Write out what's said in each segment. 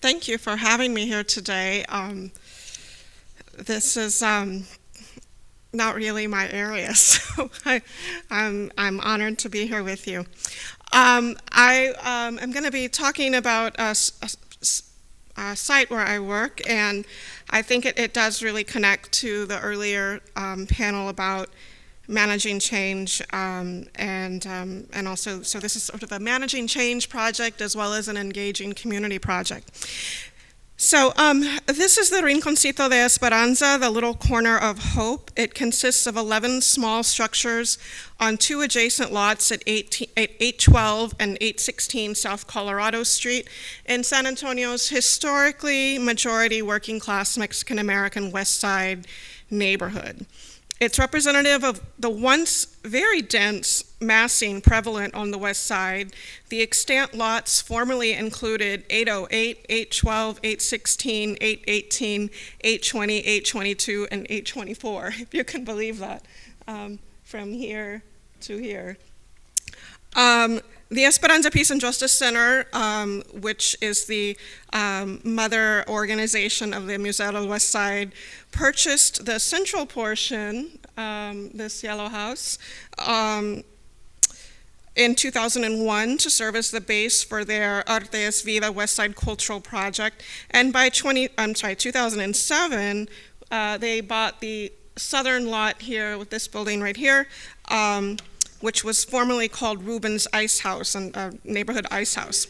Thank you for having me here today. This is not really my area, so I'm honored to be here with you. I am going to be talking about a site where I work, and I think it does really connect to the earlier panel about managing change, and also, so this is sort of a managing change project as well as an engaging community project. So this is the Rinconcito de Esperanza, the little corner of hope. It consists of 11 small structures on 2 adjacent lots at 812 and 816 South Colorado Street in San Antonio's historically majority working class Mexican American West Side neighborhood. It's representative of the once very dense massing prevalent on the west side. The extant lots formerly included 808, 812, 816, 818, 820, 822, and 824, if you can believe that, from here to here. The Esperanza Peace and Justice Center, which is the mother organization of the Museo del West Side, purchased the central portion, this yellow house, in 2001 to serve as the base for their Arte es Vida West Side Cultural Project. And by 2007, they bought the southern lot here with this building right here, which was formerly called Rubens Ice House, a neighborhood ice house.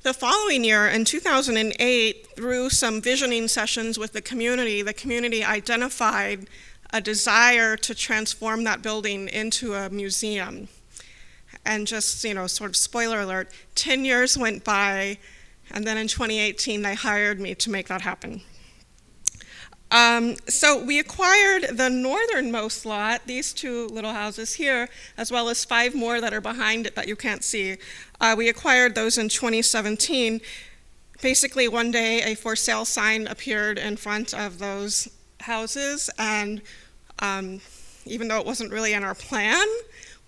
The following year, in 2008, through some visioning sessions with the community identified a desire to transform that building into a museum. And just, sort of spoiler alert, 10 years went by, and then in 2018, they hired me to make that happen. So we acquired the northernmost lot, these 2 little houses here, as well as 5 more that are behind it that you can't see. We acquired those in 2017. Basically, one day a for sale sign appeared in front of those houses, and even though it wasn't really in our plan,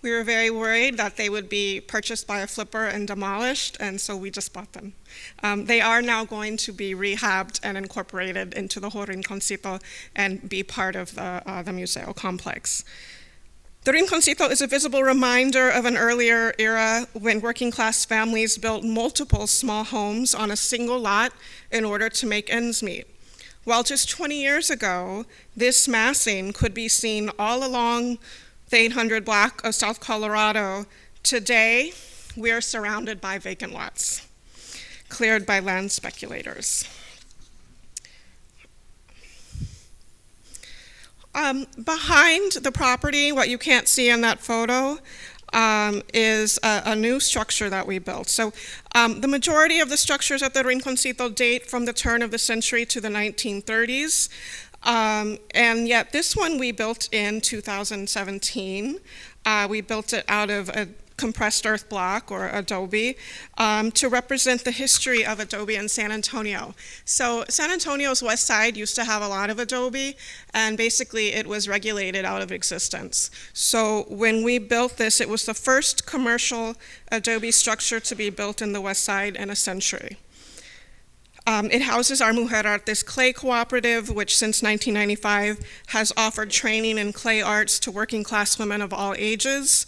we were very worried that they would be purchased by a flipper and demolished, and so we just bought them. They are now going to be rehabbed and incorporated into the whole Rinconcito and be part of the Museo complex. The Rinconcito is a visible reminder of an earlier era when working class families built multiple small homes on a single lot in order to make ends meet. While just 20 years ago, this massing could be seen all along the 800 block of South Colorado, today we are surrounded by vacant lots, cleared by land speculators. Behind the property, what you can't see in that photo, is a new structure that we built. So the majority of the structures at the Rinconcito date from the turn of the century to the 1930s. And yet this one we built in 2017. We built it out of a compressed earth block, or adobe, to represent the history of adobe in San Antonio. So San Antonio's west side used to have a lot of adobe, and basically it was regulated out of existence. So when we built this, it was the first commercial adobe structure to be built in the west side in a century. It houses our Mujer Artes Clay Cooperative, which since 1995 has offered training in clay arts to working class women of all ages.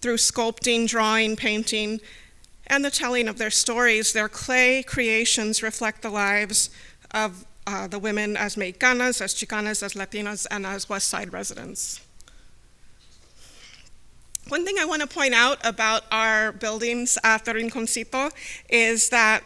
Through sculpting, drawing, painting, and the telling of their stories, their clay creations reflect the lives of the women as Mexicanas, as Chicanas, as Latinas, and as West Side residents. One thing I want to point out about our buildings at the Rinconcito is that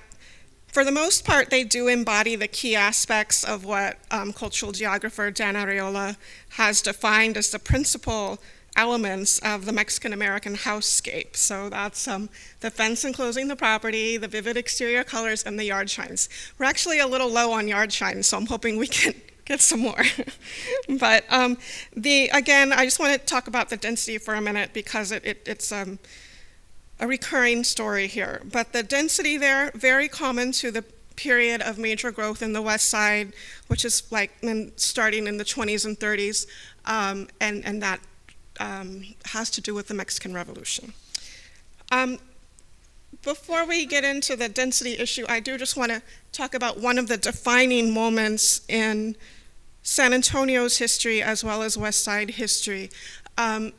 for the most part, they do embody the key aspects of what cultural geographer Dan Arreola has defined as the principal elements of the Mexican-American housescape. So that's the fence enclosing the property, the vivid exterior colors, and the yard signs. We're actually a little low on yard signs, so I'm hoping we can get some more. But again, I just want to talk about the density for a minute because it's a recurring story here. But the density there, very common to the period of major growth in the West Side, which is starting in the 20s and 30s, and that has to do with the Mexican Revolution. Before we get into the density issue, I do just want to talk about one of the defining moments in San Antonio's history as well as West Side history. And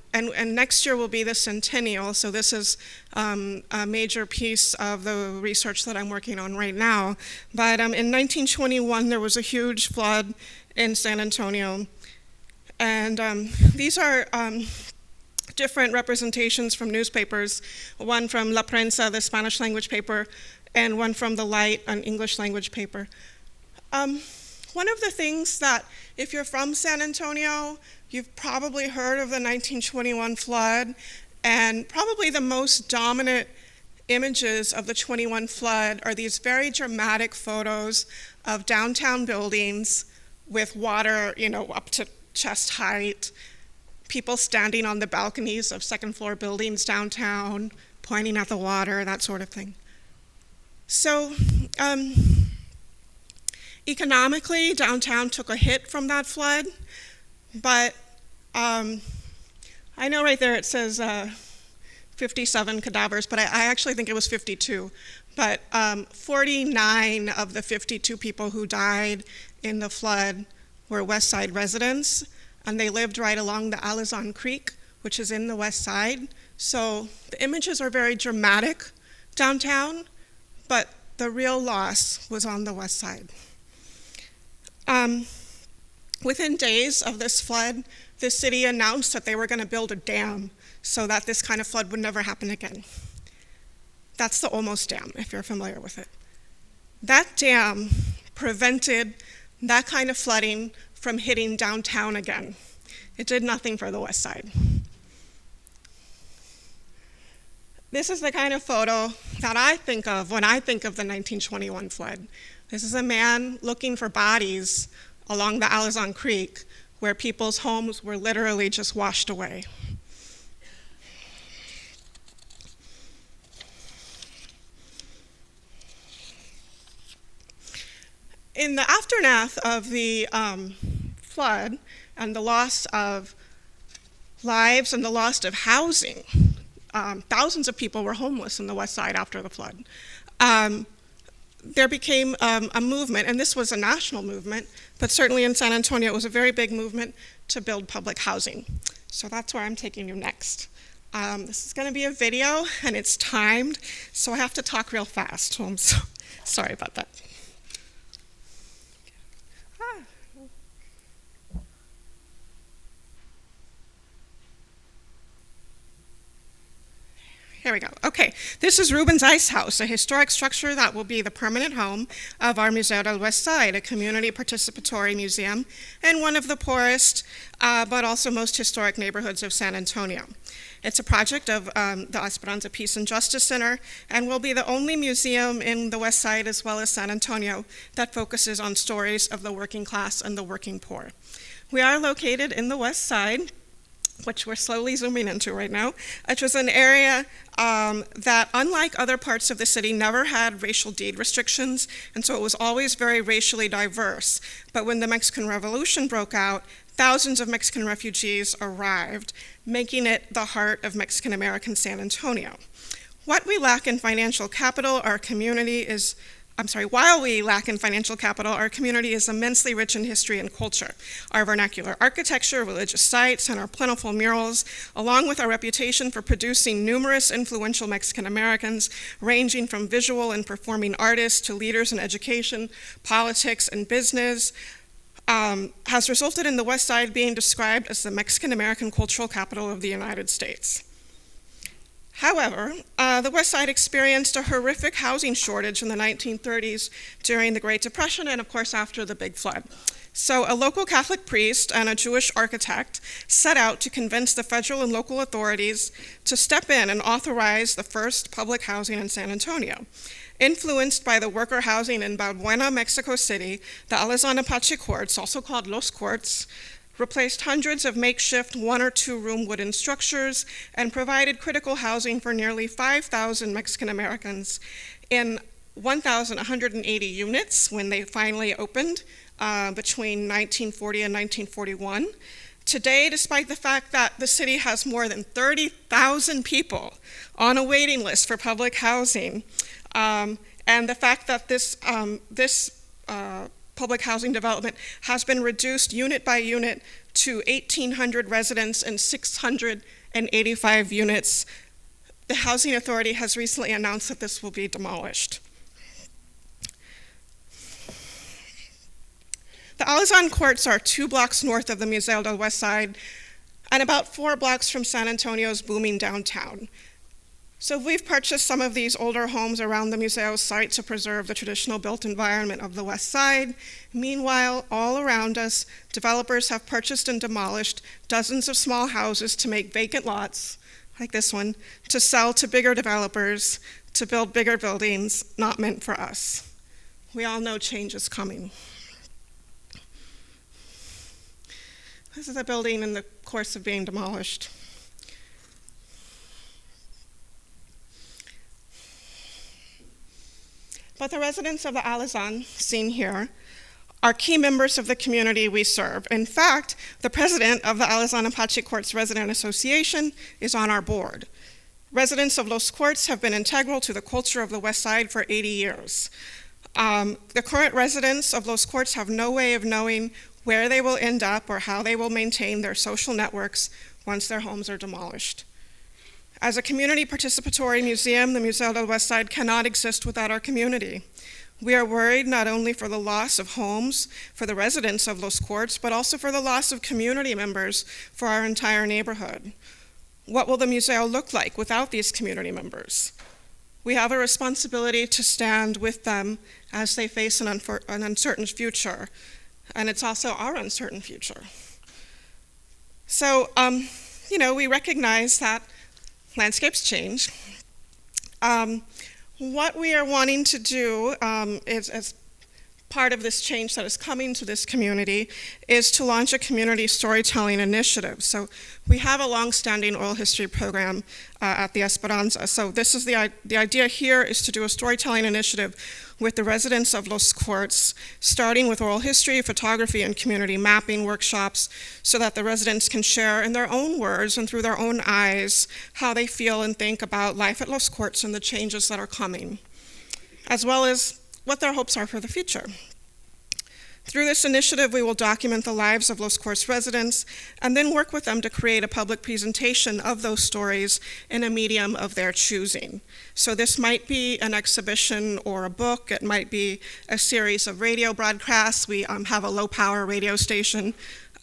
next year will be the centennial, so this is a major piece of the research that I'm working on right now. But in 1921, there was a huge flood in San Antonio. And these are different representations from newspapers, one from La Prensa, the Spanish language paper, and one from The Light, an English language paper. One of the things that, if you're from San Antonio, you've probably heard of the 1921 flood, and probably the most dominant images of the 21 flood are these very dramatic photos of downtown buildings with water, up to chest height, people standing on the balconies of second floor buildings downtown, pointing at the water, that sort of thing. So economically, downtown took a hit from that flood, but I know right there it says 57 cadavers, but I actually think it was 52. But 49 of the 52 people who died in the flood were West Side residents, and they lived right along the Alizon Creek, which is in the West Side. So the images are very dramatic downtown, but the real loss was on the West Side. Within days of this flood, the city announced that they were going to build a dam so that this kind of flood would never happen again. That's the Almost Dam, if you're familiar with it. That dam prevented that kind of flooding from hitting downtown again. It did nothing for the West Side. This is the kind of photo that I think of when I think of the 1921 flood. This is a man looking for bodies along the Alizon Creek where people's homes were literally just washed away. In the aftermath of the flood and the loss of lives and the loss of housing, thousands of people were homeless in the West Side after the flood. There became a movement, and this was a national movement, but certainly in San Antonio it was a very big movement to build public housing. So that's where I'm taking you next. This is going to be a video, and it's timed, so I have to talk real fast. So I'm sorry about that. Here we go. Okay, this is Rubens Ice House, a historic structure that will be the permanent home of our Museo del West Side, a community participatory museum and one of the poorest but also most historic neighborhoods of San Antonio. It's a project of the Esperanza Peace and Justice Center and will be the only museum in the West Side as well as San Antonio that focuses on stories of the working class and the working poor. We are located in the West Side, which we're slowly zooming into right now, which was an area that, unlike other parts of the city, never had racial deed restrictions, and so it was always very racially diverse. But when the Mexican Revolution broke out, thousands of Mexican refugees arrived, making it the heart of Mexican-American San Antonio. What we lack in financial capital, while we lack in financial capital, our community is immensely rich in history and culture. Our vernacular architecture, religious sites, and our plentiful murals, along with our reputation for producing numerous influential Mexican Americans, ranging from visual and performing artists to leaders in education, politics, and business, has resulted in the West Side being described as the Mexican American cultural capital of the United States. However, the West Side experienced a horrific housing shortage in the 1930s during the Great Depression and, of course, after the Big Flood. So a local Catholic priest and a Jewish architect set out to convince the federal and local authorities to step in and authorize the first public housing in San Antonio. Influenced by the worker housing in Balbuena, Mexico City, the Alizon Apache courts, also called Los Courts, replaced hundreds of makeshift one- or two-room wooden structures and provided critical housing for nearly 5,000 Mexican Americans in 1,180 units when they finally opened between 1940 and 1941. Today, despite the fact that the city has more than 30,000 people on a waiting list for public housing, and the fact that this public housing development has been reduced unit by unit to 1,800 residents and 685 units, the Housing Authority has recently announced that this will be demolished. The Alazan Courts are 2 blocks north of the Museo del West Side and about 4 blocks from San Antonio's booming downtown. So we've purchased some of these older homes around the museo's site to preserve the traditional built environment of the West Side. Meanwhile, all around us, developers have purchased and demolished dozens of small houses to make vacant lots, like this one, to sell to bigger developers, to build bigger buildings not meant for us. We all know change is coming. This is a building in the course of being demolished. But the residents of the Alazan, seen here, are key members of the community we serve. In fact, the president of the Alazan Apache Courts Resident Association is on our board. Residents of Los Courts have been integral to the culture of the West Side for 80 years. The current residents of Los Courts have no way of knowing where they will end up or how they will maintain their social networks once their homes are demolished. As a community participatory museum, the Museo del West Side cannot exist without our community. We are worried not only for the loss of homes for the residents of Los Courts, but also for the loss of community members for our entire neighborhood. What will the museo look like without these community members? We have a responsibility to stand with them as they face an uncertain future, and it's also our uncertain future. So, we recognize that landscapes change. What we are wanting to do is, as part of this change that is coming to this community, is to launch a community storytelling initiative. So we have a long-standing oral history program at the Esperanza. So this is the idea here is to do a storytelling initiative with the residents of Los Courts, starting with oral history, photography, and community mapping workshops, so that the residents can share in their own words and through their own eyes how they feel and think about life at Los Courts and the changes that are coming, as well as what their hopes are for the future. Through this initiative, we will document the lives of Los Courts residents and then work with them to create a public presentation of those stories in a medium of their choosing. So this might be an exhibition or a book. It might be a series of radio broadcasts. We have a low-power radio station.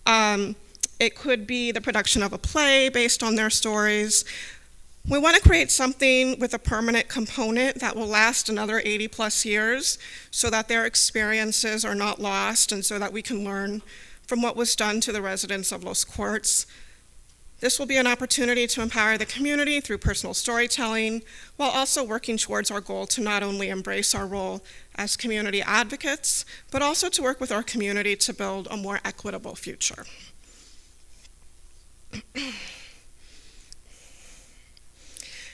It could be the production of a play based on their stories. We want to create something with a permanent component that will last another 80 plus years so that their experiences are not lost and so that we can learn from what was done to the residents of Los Courts. This will be an opportunity to empower the community through personal storytelling while also working towards our goal to not only embrace our role as community advocates, but also to work with our community to build a more equitable future.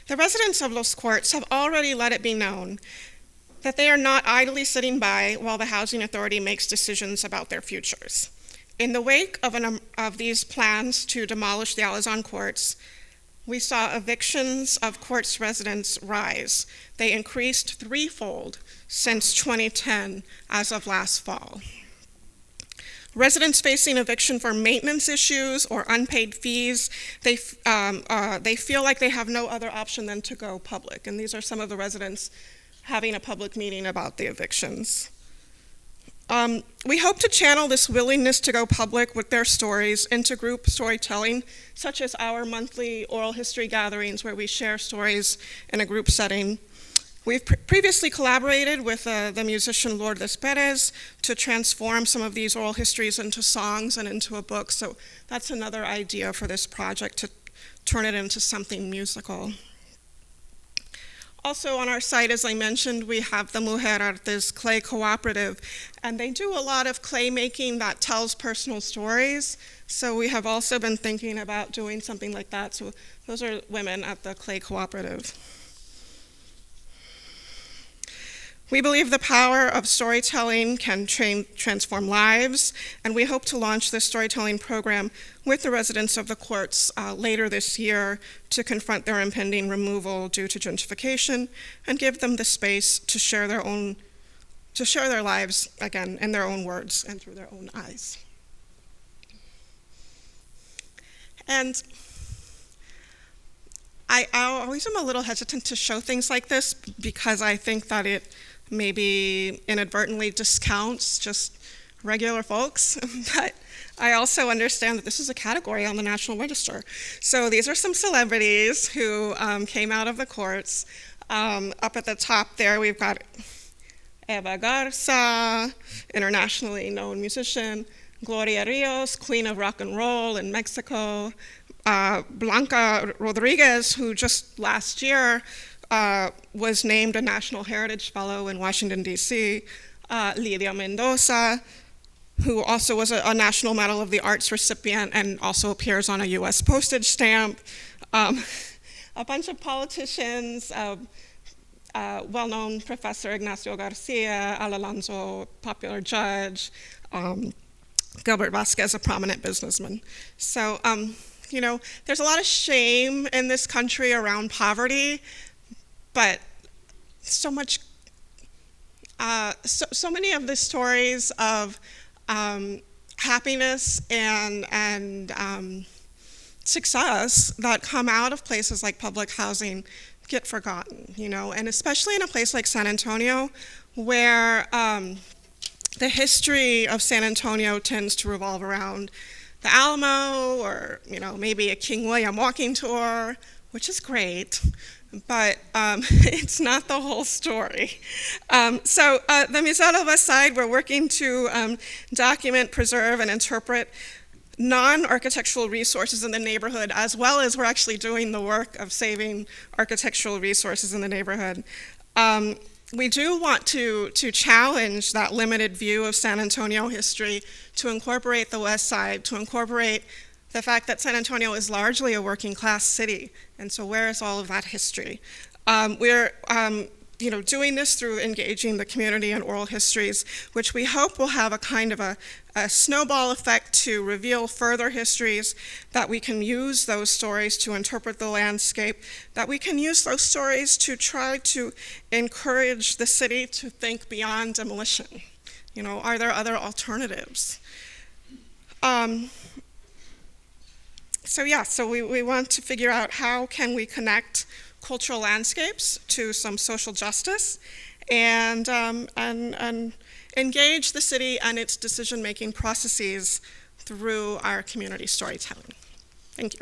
The residents of Los Courts have already let it be known that they are not idly sitting by while the Housing Authority makes decisions about their futures. In the wake of these plans to demolish the Alazan Courts, we saw evictions of Courts residents rise. They increased threefold since 2010 as of last fall. Residents facing eviction for maintenance issues or unpaid fees, they feel like they have no other option than to go public. And these are some of the residents having a public meeting about the evictions. We hope to channel this willingness to go public with their stories into group storytelling, such as our monthly oral history gatherings where we share stories in a group setting. We've previously collaborated with the musician Lourdes Perez to transform some of these oral histories into songs and into a book, so that's another idea for this project, to turn it into something musical. Also on our site, as I mentioned, we have the Mujer Artes Clay Cooperative, and they do a lot of clay making that tells personal stories, so we have also been thinking about doing something like that. So those are women at the Clay Cooperative. We believe the power of storytelling can transform lives, and we hope to launch this storytelling program with the residents of the courts later this year to confront their impending removal due to gentrification and give them the space to share their lives again in their own words and through their own eyes. And I always am a little hesitant to show things like this because I think that it maybe inadvertently discounts just regular folks, but I also understand that this is a category on the National Register. So these are some celebrities who came out of the courts. Up at the top there, we've got Eva Garza, internationally known musician, Gloria Rios, queen of rock and roll in Mexico, Blanca Rodriguez, who just last year was named a National Heritage Fellow in Washington, D.C., Lidia Mendoza, who also was a National Medal of the Arts recipient and also appears on a U.S. postage stamp, a bunch of politicians, well-known Professor Ignacio Garcia, Al Alonso, popular judge, Gilbert Vasquez, a prominent businessman. So, there's a lot of shame in this country around poverty, but so many of the stories of happiness and success that come out of places like public housing get forgotten, and especially in a place like San Antonio, where the history of San Antonio tends to revolve around the Alamo or, maybe a King William walking tour, which is great, but it's not the whole story. So the Museo del West Side, we're working to document, preserve, and interpret non-architectural resources in the neighborhood, as well as we're actually doing the work of saving architectural resources in the neighborhood. We do want to challenge that limited view of San Antonio history, to incorporate the West Side, to incorporate the fact that San Antonio is largely a working class city. And so where is all of that history? We're doing this through engaging the community in oral histories, which we hope will have a kind of a snowball effect to reveal further histories, that we can use those stories to interpret the landscape, that we can use those stories to try to encourage the city to think beyond demolition. Are there other alternatives? So we want to figure out how can we connect cultural landscapes to some social justice and engage the city and its decision-making processes through our community storytelling. Thank you.